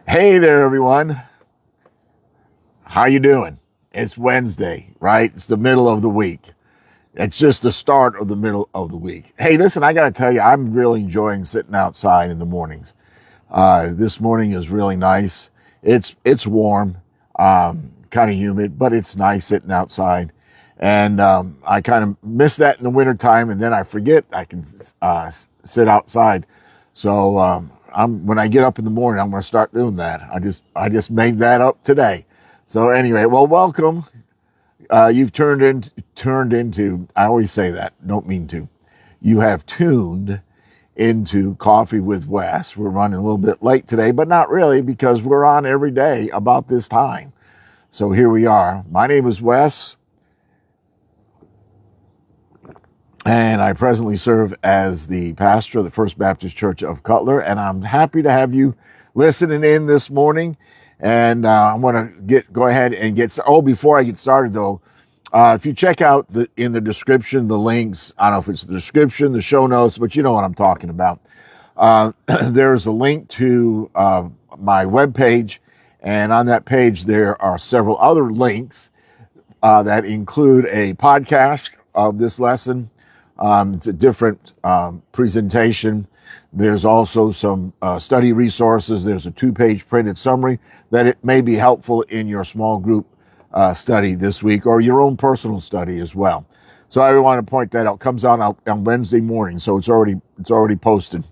Hey there, everyone. How you doing? It's Wednesday, right? It's the middle of the week. It's just the start of the middle of the week. Hey, listen, I got to tell you, I'm really enjoying sitting outside in the mornings. This morning is really nice. It's warm, kind of humid, but it's nice sitting outside. And I kind of miss that in the wintertime, and then I forget I can sit outside. So when I get up in the morning, I'm going to start doing that. I just made that up today. So anyway, well, welcome. You've turned into. I always say that. Don't mean to. You have tuned into Coffee with Wes. We're running a little bit late today, but not really because we're on every day about this time. So here we are. My name is Wes, and I presently serve as the pastor of the First Baptist Church of Cutler, and I'm happy to have you listening in this morning. And I want to go ahead and before I get started though, if you check out in the description, the links, I don't know if it's the description, the show notes, but you know what I'm talking about. There's a link to my webpage, and on that page, there are several other links that include a podcast of this lesson. It's a different presentation. There's also some study resources. There's a 2-page printed summary that it may be helpful in your small group study this week or your own personal study as well. So I want to point that out. It comes out on Wednesday morning, so it's already posted.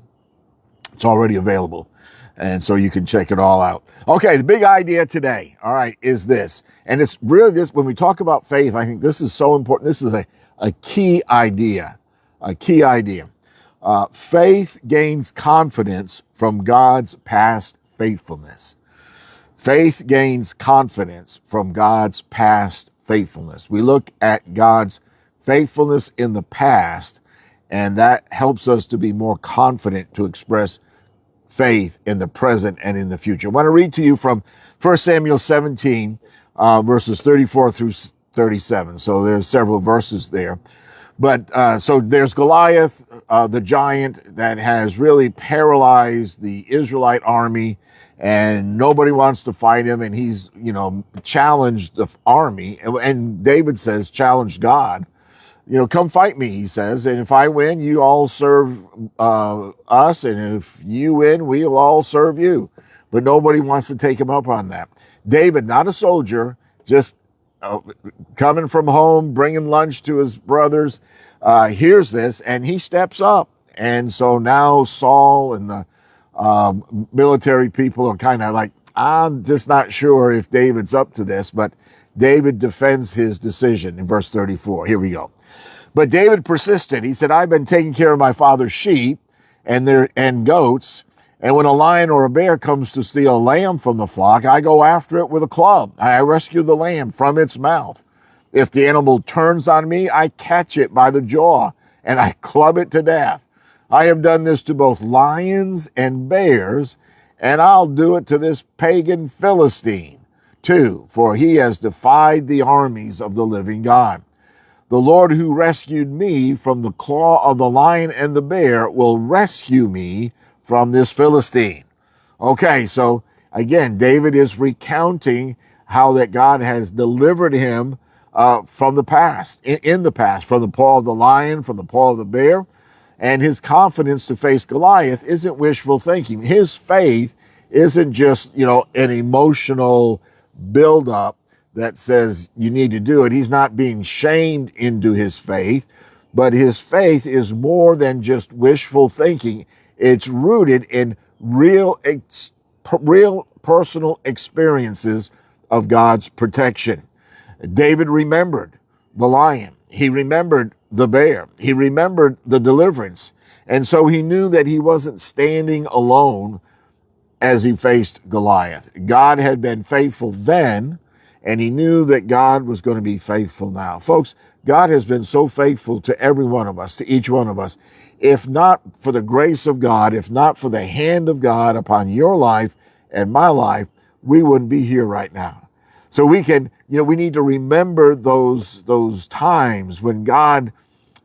It's already available, and so you can check it all out. Okay, the big idea today, all right, is this, and it's really this. When we talk about faith, I think this is so important. This is a key idea. A key idea. Faith gains confidence from God's past faithfulness. Faith gains confidence from God's past faithfulness. We look at God's faithfulness in the past, and that helps us to be more confident to express faith in the present and in the future. I want to read to you from 1 Samuel 17, verses 34 through 37. So there's several verses there. But so there's Goliath, the giant that has really paralyzed the Israelite army, and nobody wants to fight him. And he's, challenged the army. And David says, challenge God. Come fight me, he says. And if I win, you all serve us. And if you win, we'll all serve you. But nobody wants to take him up on that. David, not a soldier, just coming from home, bringing lunch to his brothers, hears this, and he steps up. And so now Saul and the military people are kind of like, I'm just not sure if David's up to this, but David defends his decision in verse 34. Here we go. But David persisted. He said, I've been taking care of my father's sheep and goats, and when a lion or a bear comes to steal a lamb from the flock, I go after it with a club. I rescue the lamb from its mouth. If the animal turns on me, I catch it by the jaw and I club it to death. I have done this to both lions and bears, and I'll do it to this pagan Philistine too, for he has defied the armies of the living God. The Lord who rescued me from the claw of the lion and the bear will rescue me from this Philistine. Okay, so again, David is recounting how that God has delivered him from the past, in the past, from the paw of the lion, from the paw of the bear. And his confidence to face Goliath isn't wishful thinking. His faith isn't just, an emotional buildup that says you need to do it. He's not being shamed into his faith, but his faith is more than just wishful thinking. It's rooted in real personal experiences of God's protection. David remembered the lion. He remembered the bear. He remembered the deliverance. And so he knew that he wasn't standing alone as he faced Goliath. God had been faithful then, and he knew that God was going to be faithful now. Folks, God has been so faithful to every one of us, to each one of us. If not for the grace of God, if not for the hand of God upon your life and my life, we wouldn't be here right now. So we can, we need to remember those times when God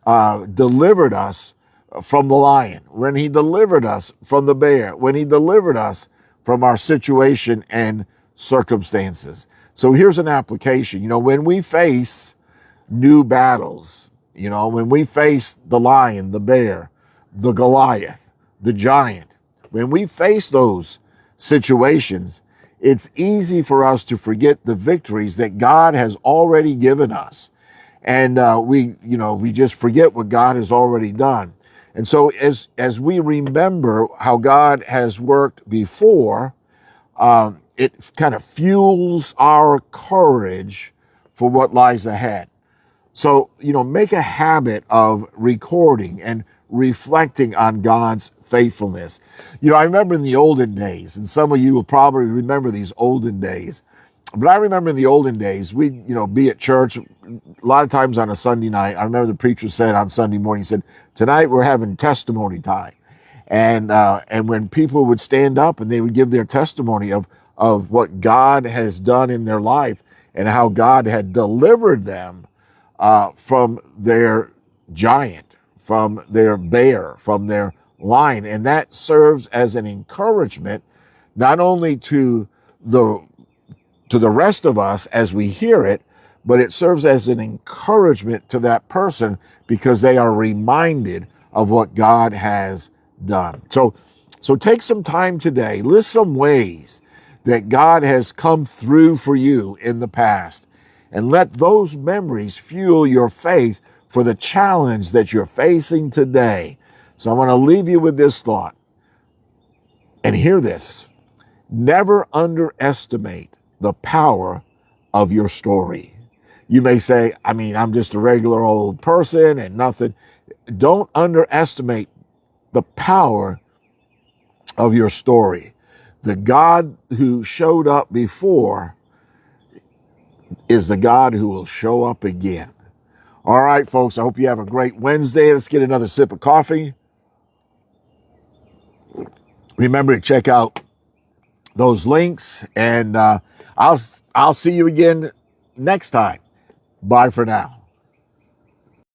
delivered us from the lion, when he delivered us from the bear, when he delivered us from our situation and circumstances. So here's an application. When we face new battles, when we face the lion, the bear, the Goliath, the giant, when we face those situations, it's easy for us to forget the victories that God has already given us. And we just forget what God has already done. And so as we remember how God has worked before, it kind of fuels our courage for what lies ahead. So, make a habit of recording and reflecting on God's faithfulness. I remember in the olden days, and some of you will probably remember these olden days, but I remember in the olden days, we'd, be at church a lot of times on a Sunday night. I remember the preacher said on Sunday morning, he said, tonight we're having testimony time. And when people would stand up and they would give their testimony of what God has done in their life and how God had delivered them from their giant, from their bear, from their lion. And that serves as an encouragement, not only to the rest of us as we hear it, but it serves as an encouragement to that person because they are reminded of what God has done. So take some time today, list some ways that God has come through for you in the past, and let those memories fuel your faith for the challenge that you're facing today. So I want to leave you with this thought, and hear this. Never underestimate the power of your story. You may say, I'm just a regular old person and nothing. Don't underestimate the power of your story. The God who showed up before is the God who will show up again. All right, folks, I hope you have a great Wednesday. Let's get another sip of coffee. Remember to check out those links, and I'll see you again next time. Bye for now.